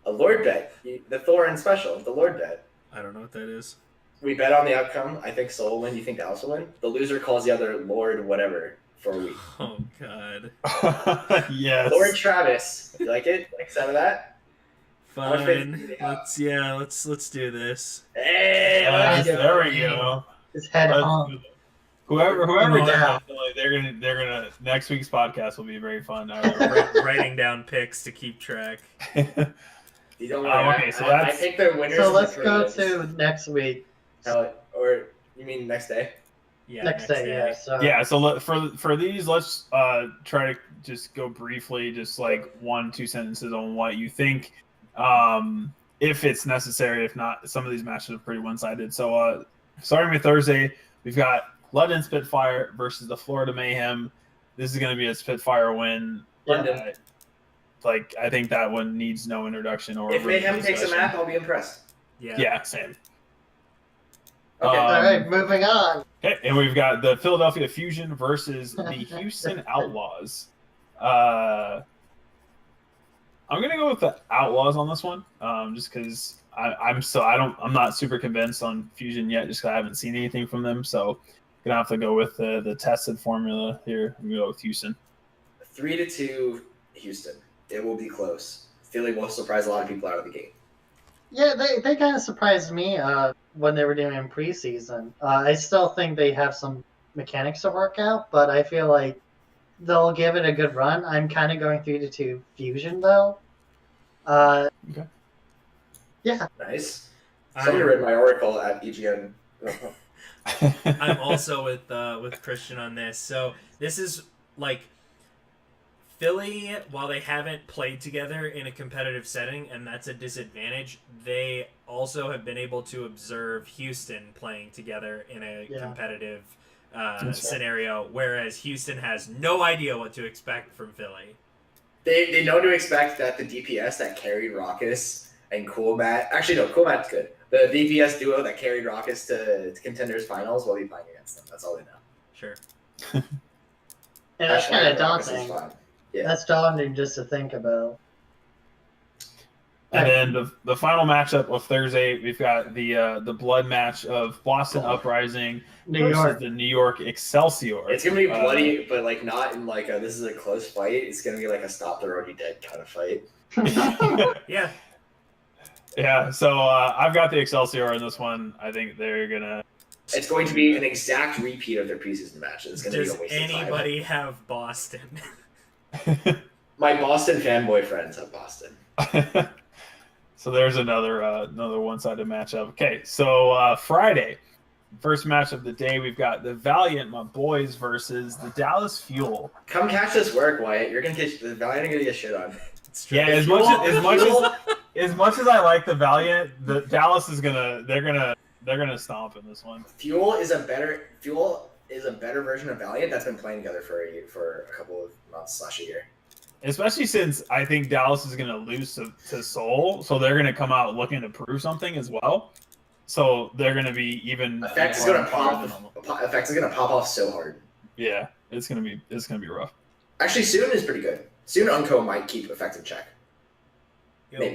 D: A Lord bet. The Thorin special, the Lord bet.
C: I don't know what that is.
D: We bet on the outcome. I think Seoul will win. You think Dallas will win? The loser calls the other Lord whatever for a week.
C: Oh, God.
A: Yes.
D: Lord Travis. You like it? Like some of that?
C: Fine. Let's do this.
D: Hey,
A: there we go.
B: His head on.
A: Whoever does
B: Yeah.
A: it, like they're gonna next week's podcast will be very fun.
C: Writing down picks to keep track.
D: You don't worry.
A: Okay, so
D: I pick their winners.
B: So let's go to next week.
D: Or you mean next day?
C: Yeah,
B: next day, yeah. So.
A: Yeah, so for these, let's try to just go briefly, just like 1-2 sentences on what you think, if it's necessary. If not, some of these matches are pretty one-sided. So starting with Thursday, we've got London Spitfire versus the Florida Mayhem. This is going to be a Spitfire win.
D: London.
A: I think that one needs no introduction. Or
D: if Mayhem takes a map, I'll be impressed.
A: Yeah, same.
D: Okay.
B: All right, moving on.
A: Okay, and we've got the Philadelphia Fusion versus the Houston Outlaws. I'm gonna go with the Outlaws on this one, just because I'm not super convinced on Fusion yet, just because I haven't seen anything from them. So gonna have to go with the tested formula here. I'm gonna go with Houston.
D: 3-2 Houston. It will be close. Philly will surprise a lot of people out of the gate.
B: Yeah, they kind of surprised me when they were doing in preseason. I still think they have some mechanics to work out, but I feel like they'll give it a good run. I'm kind of going 3-2 Fusion though.
A: Okay.
B: Yeah.
D: Nice. Somebody read my article at EGN.
C: I'm also with Christian on this. So this is like Philly, while they haven't played together in a competitive setting, and that's a disadvantage, they also have been able to observe Houston playing together in a competitive scenario, whereas Houston has no idea what to expect from Philly.
D: They know to expect that the DPS that carried Raucous and Cool Matt, actually no, Cool Matt's good. The DPS duo that carried Raucous to Contenders Finals will be playing against them. That's all they know.
C: Sure.
B: And that's kind of daunting.
D: Yeah.
B: That's daunting just to think about.
A: And then the final matchup of Thursday, we've got the blood match of Boston Uprising versus the New York Excelsior.
D: It's gonna be bloody, but like not in like this is a close fight. It's gonna be like a stop the road dead kind of fight.
C: Yeah.
A: Yeah. So I've got the Excelsior in this one. I think they're gonna.
D: It's going to be an exact repeat of their preseason match. It's going to be a waste of time.
C: Does anybody have Boston?
D: My Boston fanboy friends have Boston.
A: So there's another one-sided matchup. Okay, so Friday, first match of the day, we've got the Valiant, my boys, versus the Dallas Fuel.
D: Come catch this work, Wyatt. You're gonna get the Valiant are gonna get shit on.
A: Yeah, as much as I like the Valiant, the Dallas is they're gonna stomp in this one.
D: Fuel is a better version of Valiant that's been playing together for a couple of months / a year.
A: Especially since I think Dallas is going to lose to Seoul, so they're going to come out looking to prove something as well. So they're going to be even.
D: Effects is going to pop. Effects is going to pop off so hard.
A: Yeah, it's going to be rough.
D: Actually, Soon is pretty good. Soon Unco might keep Effects in check.
C: Yo,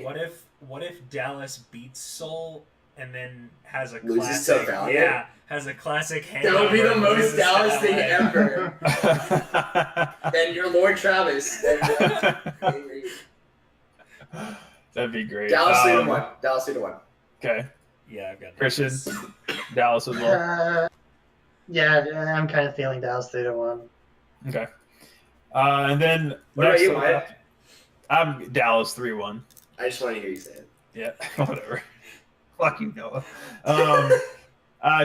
C: what if Dallas beats Seoul and then has a
D: loses to Valiant?
C: Yeah, has a classic hangover.
D: That would be the most Dallas thing ever. And your Lord Travis.
A: That'd be great.
D: Dallas 3-1. Dallas 3-1.
A: Okay.
C: Yeah, I've got
A: Christian. Dallas as well.
B: Yeah, I'm kind of feeling Dallas 3-1.
A: Okay. And then
D: what about you, Wyatt?
A: I'm Dallas 3-1.
D: I just want to hear you say it.
A: Yeah, whatever. Fuck you, Noah.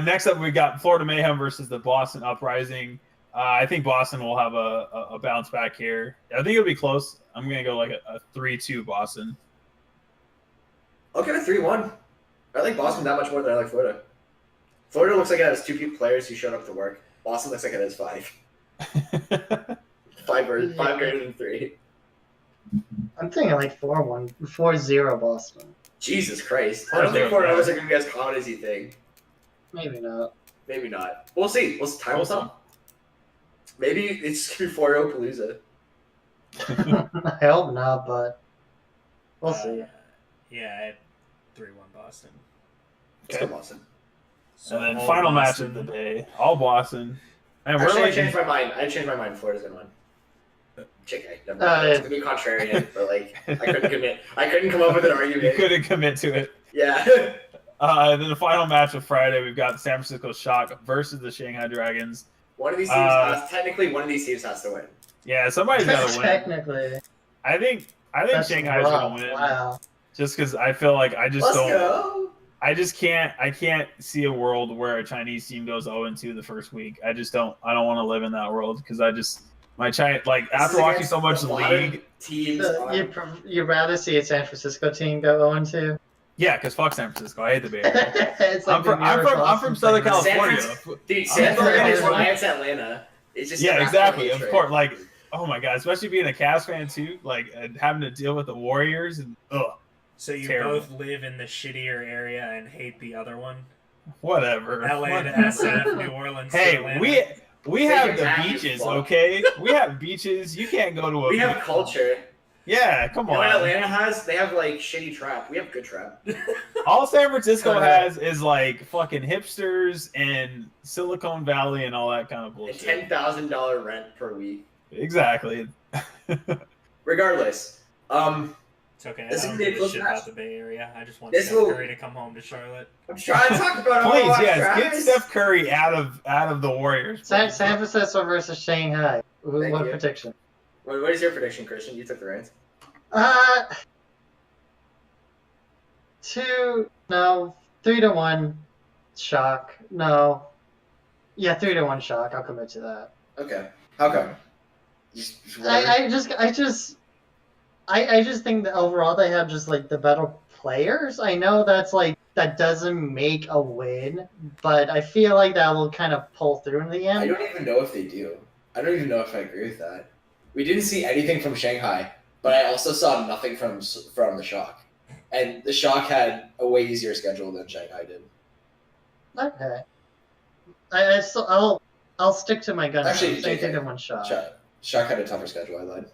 A: Next up, we got Florida Mayhem versus the Boston Uprising. I think Boston will have a bounce back here. I think it'll be close. I'm going to go like a 3-2 Boston.
D: I'll get a 3-1. I like Boston that much more than I like Florida. Florida looks like it has 2 players who showed up to work. Boston looks like it has 5. 5 greater than 3.
B: I'm thinking like 4-1, 4-0 Boston.
D: Jesus Christ. I don't think Florida are going to be as common as you think.
B: Maybe not.
D: Maybe not. We'll see. Time will tell. Maybe it's going to be 4-0 Palooza.
B: I hope not, but we'll see.
C: Yeah, I had 3-1 Boston.
D: Okay. Boston.
A: So and then final match of the day, all Boston. And
D: actually, I changed my mind. Florida's going to win. JK. It's going to be contrarian, but like, I couldn't commit. I couldn't come up with an argument.
A: You couldn't commit to it.
D: Yeah.
A: Then the final match of Friday, we've got San Francisco Shock versus the Shanghai Dragons.
D: One of these teams technically one of these teams has to win.
A: Yeah, somebody's got to win.
B: Technically.
A: I think Shanghai's going to win.
B: Wow.
A: Just because I feel like I just
D: Let's
A: don't.
D: Go.
A: I can't see a world where a Chinese team goes 0-2 the first week. I just don't. I don't want to live in that world because after watching so much league
D: teams.
B: You'd rather see a San Francisco team go 0-2?
A: Yeah, because fuck San Francisco. I hate the Bay Area.
B: It's like
A: I'm from Southern California.
D: Dude, San Francisco is why it's Atlanta. It's just
A: exactly. Of course, like, oh my god, especially being a Cavs fan too, like having to deal with the Warriors and
C: So you
A: terrible.
C: both live in the shittier area and hate the other one.
A: Whatever.
C: LA to SF, New Orleans.
A: Hey,
C: to Atlanta.
A: we have the beaches, okay? We have beaches. You can't go to a.
D: We have culture.
A: Yeah, come
D: You know
A: on.
D: what Atlanta has? They have like shitty trap. We have good trap.
A: All San Francisco has is like fucking hipsters and Silicon Valley and all that kind of
D: And
A: bullshit.
D: $10,000 rent per week.
A: Exactly.
D: Regardless,
C: It's okay. I
D: This is
C: don't
D: gonna be a
C: give a
D: close
C: shit
D: match.
C: about the Bay Area. I just want
D: This
C: Steph
D: will-
C: Curry to come home to Charlotte.
D: I'm trying to talk about
A: Please,
D: Overwatch,
A: yes, get
D: guys.
A: Steph Curry out of the Warriors.
B: San Francisco versus Shanghai.
D: Thank
B: What
D: you.
B: prediction?
D: What is your prediction, Christian? You took the reins.
B: 3-1 shock. No. Yeah, 3-1 shock. I'll commit to that.
D: Okay. How come? Whatever.
B: I just think that overall they have just like the better players. I know that's like that doesn't make a win, but I feel like that will kind of pull through in the
D: I
B: end.
D: don't even know if they do. I don't even know if I agree with that. We didn't see anything from Shanghai, but I also saw nothing from the Shock. And the Shock had a way easier schedule than Shanghai did.
B: Okay. I'll stick to my guns.
D: Actually,
B: Say
D: JK.
B: 3-1 shock.
D: Shock had a tougher schedule. I lied.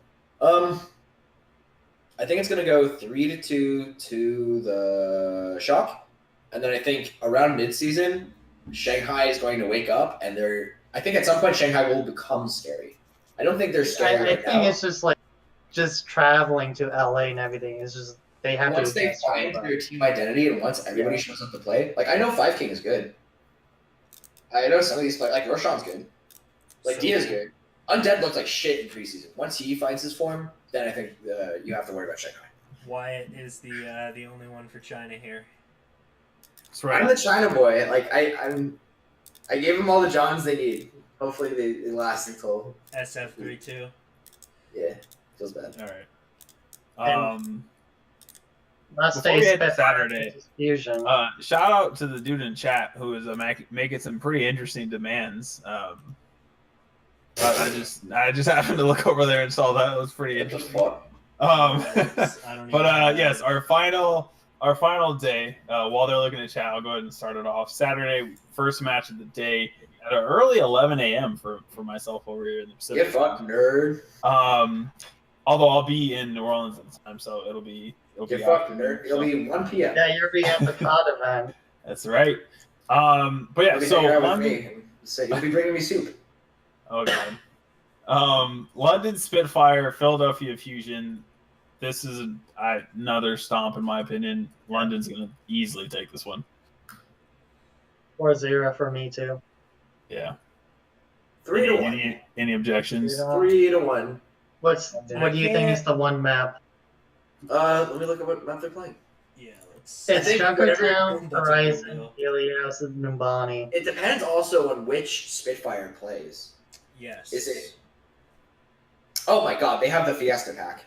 D: I think it's gonna go 3-2 to the Shock, and then I think around midseason, Shanghai is going to wake up, and I think at some point Shanghai will become scary. I don't think they're scary
B: I
D: right
B: think
D: now.
B: it's just like traveling to LA and everything. It's just they have
D: Once
B: to
D: they
B: adjust
D: find
B: to it.
D: their team identity and once everybody shows up to play, like I know Five King is good. I know some of these players, like Roshan's good. Like
C: So-
D: Dia's good. Undead looked like shit in preseason. Once he finds his form, then I think you have to worry about Shanghai.
C: Wyatt is the only one for China here.
A: That's
D: I'm
A: right.
D: the China boy. Like I gave them all the Johns they need. Hopefully they last until
C: SF32.
D: feels bad.
A: All right.
B: Last
A: Before we
B: day
A: head to
B: Spitfire
A: Saturday,
B: versus Fusion.
A: Shout out to the dude in chat who is making some pretty interesting demands. I just happened to look over there and saw that. It was pretty
D: What the
A: interesting.
D: fuck?
C: I don't
A: But
C: even know.
A: yes, our final day. While they're looking at chat, I'll go ahead and start it off. Saturday, first match of the day at an early 11 a.m. for myself over here in the Pacific.
D: Get fucked, nerd.
A: Although I'll be in New Orleans at the time, so it'll be
D: Get fucked,
A: afternoon,
D: nerd. It'll
A: so-
D: be 1 p.m.
B: Yeah, you'll be at the COD event.
A: That's right. But yeah,
D: You'll be
A: so
D: hanging out with
A: London.
D: me and say you'll be bringing me soup.
A: Oh god. London Spitfire, Philadelphia Fusion. This is another stomp in my opinion. London's gonna easily take this one.
B: 4-0 for me too.
A: Yeah.
D: 3-1.
A: Any objections?
D: 3-1.
B: What do you think is the one map?
D: Let me look at what map they're playing.
C: Yeah, let's.
B: It's
D: think
B: Junkertown,
C: that's a good
B: Horizon,
C: deal.
B: Helios, and Numbani.
D: It depends also on which Spitfire plays.
C: Yes.
D: Is it? Oh my god, they have the Fiesta pack.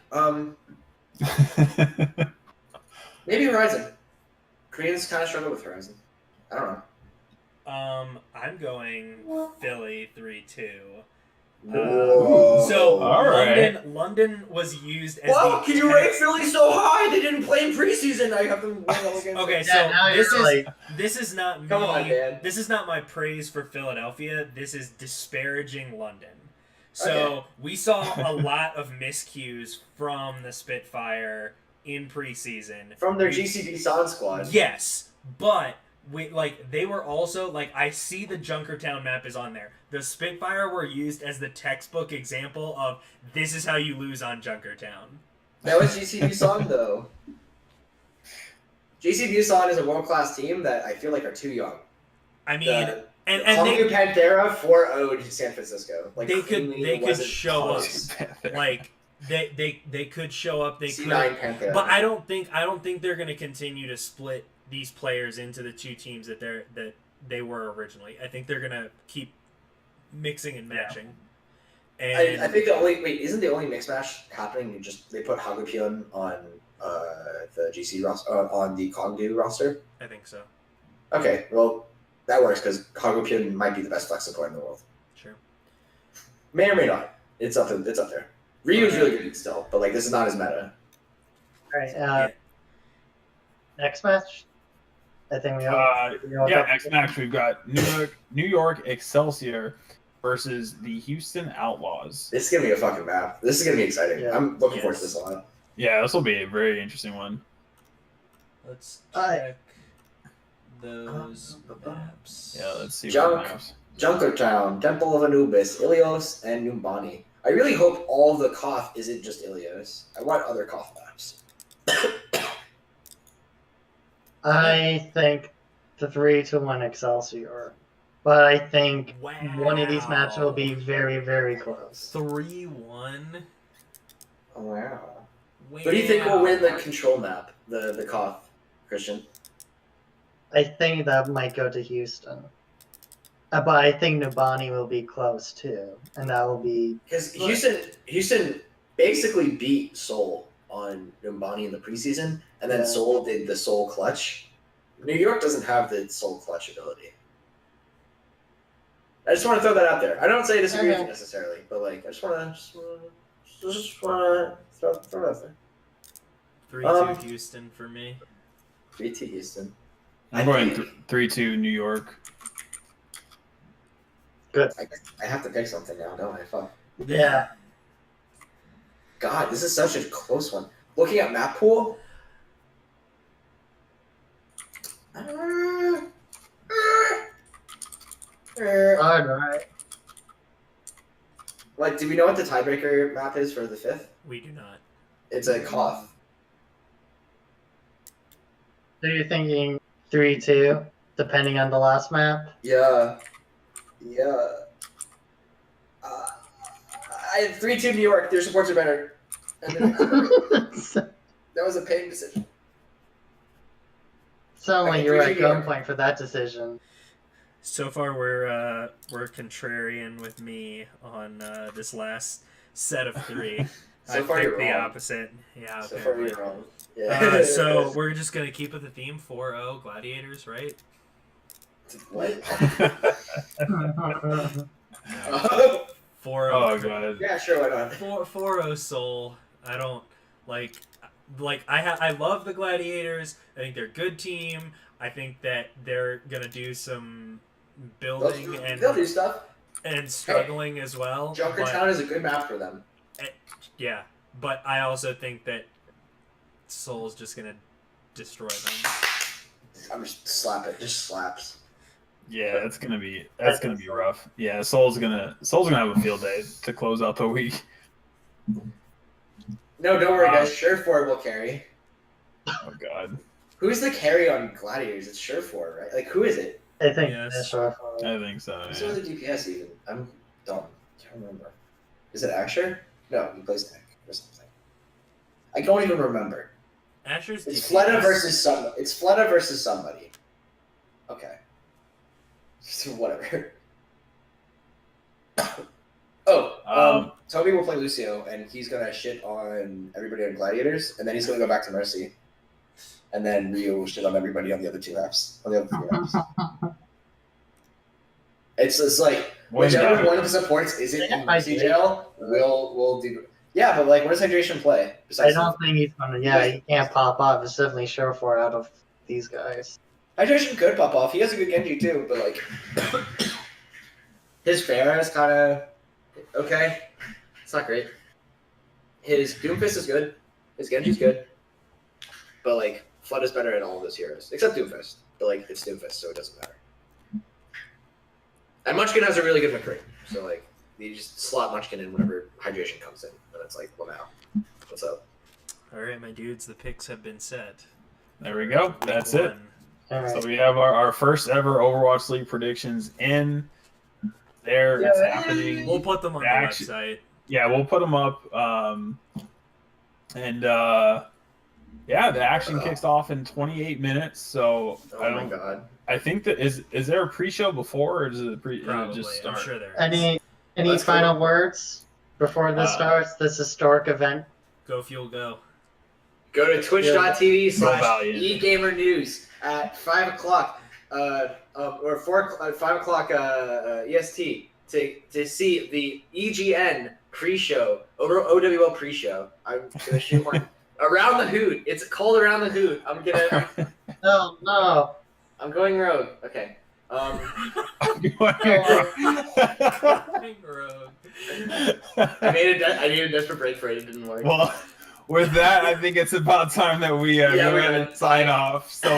D: Maybe Horizon. Koreans kind of struggle with Horizon. I don't know.
C: I'm going Philly 3-2.
D: Ooh.
C: So
A: All right.
C: London was used as
D: Wow,
C: the
D: can you rate Philly so high? They didn't play in preseason. I have them win all against.
C: Okay,
B: Yeah, now
C: so this
B: you're
C: is
B: like,
C: this is not me.
D: Come on, man.
C: This is not my praise for Philadelphia. This is disparaging London. So
D: Okay.
C: we saw a lot of miscues from the Spitfire in preseason.
D: From their GCB Son squad.
C: Yes, but they were also I see the Junkertown map is on there. The Spitfire were used as the textbook example of this is how you lose on Junkertown.
D: That was GCB Son though. GCB Son is a world-class team that I feel like are too young.
C: I mean,
D: The
C: and
D: Columbia
C: they
D: Panthera 4-0'd San Francisco. Like
C: They could-
D: cleanly
C: they could
D: wasn't
C: show up.
D: close.
C: they could show up. They could,
D: C9 Panthera.
C: but I don't think they're going to continue to split these players into the two teams that they were originally. I think they're going to keep mixing and matching. And
D: I think the only isn't the only mix match happening? They put Hagopyeon on the GC roster on the Kongdu roster.
C: I think so.
D: Okay, well that works because Hagopyeon might be the best flex support in the world.
C: Sure.
D: May or may not. It's up there. Ryu's really good still, but like this is not his meta.
B: All right. Next match. I think we have.
A: Next match we've got New York Excelsior versus the Houston Outlaws.
D: This is gonna be a fucking map. This is gonna be exciting.
B: Yeah.
D: I'm looking forward to this a lot.
A: Yeah, this will be a very interesting one.
C: Let's check those maps.
A: Yeah, let's see.
D: Junkertown, Temple of Anubis, Ilios, and Numbani. I really hope all the Koth isn't just Ilios. I want other Koth maps.
B: I think the 3-1 Excelsior, but I think one of these matches will be very, very close.
C: 3-1.
D: Oh, wow. Who do you think will win the control map? The Koth, Christian?
B: I think that might go to Houston. But I think Numbani will be close too, and that will be
D: because Houston basically beat Seoul on Numbani in the preseason, and then Seoul did the Seoul clutch. New York doesn't have the Seoul clutch ability. I just want to throw that out there. I don't say I disagree with you necessarily, but like I just want to throw it out there.
C: 3-2 Houston for me.
D: 3-2 Houston.
A: I'm going 3-2 New York.
B: good.
D: I have to pick something now, don't I? Fuck.
B: Yeah.
D: God, this is such a close one. Looking at map pool.
B: All right.
D: Like, do we know what the tiebreaker map is for the 5th?
C: We do not.
D: It's a Koth.
B: So you're thinking 3-2, depending on the last map?
D: Yeah. 3-2 New York. Their supports are better. And then, that was a pain decision.
B: Sound like
D: Okay,
B: you're at
D: 3-2 New York.
B: gunpoint for that decision.
C: So far, we're contrarian with me on this last set of 3.
D: So
C: I
D: far
C: picked
D: you're
C: the
D: wrong.
C: opposite. Yeah.
D: So
C: Okay.
D: far you're wrong. Yeah.
C: So we're just gonna keep with the theme 4-0 Gladiators, right?
D: What?
C: 4-0.
A: Oh god.
D: Yeah, sure, why not?
C: 4-0 Soul. I don't like I love the Gladiators. I think they're a good team. I think that they're gonna do some building
D: They'll do stuff.
C: and struggling as well.
D: Junkertown is a good map for them.
C: Yeah, but I also think that Soul's just gonna destroy them.
D: I'm just slap it. Just slaps.
A: Yeah, that's gonna be rough. Yeah, Seoul's gonna have a field day to close out the week.
D: No, don't worry, guys. Surefour will carry.
A: Oh god.
D: Who's the carry on Gladiators? It's Surefour, right? Like, who is it?
B: I think
C: Yes.
B: that's right.
A: I think so.
D: Who's
A: Yeah.
D: the DPS even? I'm dumb. Can't remember. Is it Asher? No, he plays tank or something. I don't even remember.
C: Asher's
D: It's
C: DPS.
D: Fleta versus somebody. It's Fleta versus somebody. Okay. So whatever. Toby will play Lucio, and he's gonna shit on everybody on Gladiators, and then he's gonna go back to Mercy, and then Ryu will shit on everybody on the other 2 maps, on the other 3 maps. It's like whichever one of the supports isn't in Mercy jail, we'll do. Yeah, but like, what does Hydration play?
B: I don't think he's gonna. Yeah, he can't pop off. It's definitely Surefour out of these guys.
D: Hydration could pop off. He has a good Genji too, but like his Pharah is kind of okay. It's not great. His Doomfist is good. His Genji's good. But like Flood is better at all of those heroes except Doomfist. But like it's Doomfist, so it doesn't matter. And Munchkin has a really good McCree, so like you just slot Munchkin in whenever Hydration comes in, and it's like, well, now, what's up?
C: All right, my dudes, the picks have been set.
A: There we go. That's it.
B: All right.
A: So we have our first ever Overwatch League predictions in there. It's happening.
C: We'll put them on the website.
A: Yeah, we'll put them up. Yeah, the action kicks off in 28 minutes. So
D: Oh my god.
A: I think that is there a pre-show before, or is it
C: Probably.
A: just start?
C: I'm sure there is.
B: Any
D: Let's
B: final
D: go.
B: words? Before this starts, this historic event.
C: Go Fuel Go.
D: Go to twitch.tv/EGamerNews at 5 o'clock or 5 o'clock EST to see the EGN pre-show, OWL pre-show. I'm gonna shoot one around the Hoot. It's called Around the Hoot. I'm gonna.
B: No.
D: I'm going rogue. Okay.
A: I'm
C: Rogue.
D: I needed a desperate break for it. It didn't work.
A: Well, with that, I think it's about time that we go ahead and sign off. So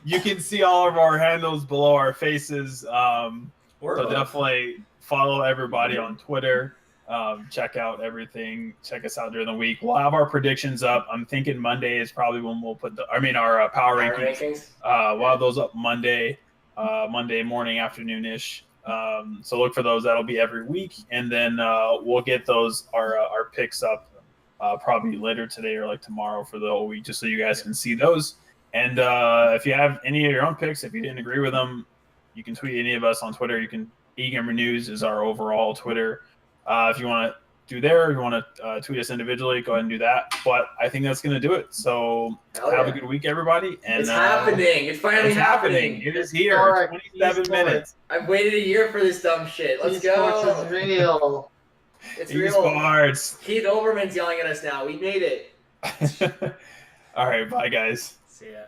A: you can see all of our handles below our faces. So definitely follow everybody on Twitter. Check out everything. Check us out during the week. We'll have our predictions up. I'm thinking Monday is probably when we'll put our power rankings. We'll have those up Monday morning, afternoon-ish. So look for those. That'll be every week, and then we'll get those our picks up probably later today or like tomorrow for the whole week, just so you guys can see those. And if you have any of your own picks, if you didn't agree with them, you can tweet any of us on Twitter. You can EGamerNews is our overall Twitter. If you want to do there, if you want to tweet us individually, go ahead and do that. But I think that's going to do it. So have a good week, everybody. And
D: it's happening. It's finally happening.
A: It is here. 27 minutes.
D: I've waited a year for this dumb shit. Let's go.
B: Esports is real.
D: It's real.
A: Esports.
D: Keith Olbermann's yelling at us now. We made it.
A: All right. Bye, guys.
C: See ya.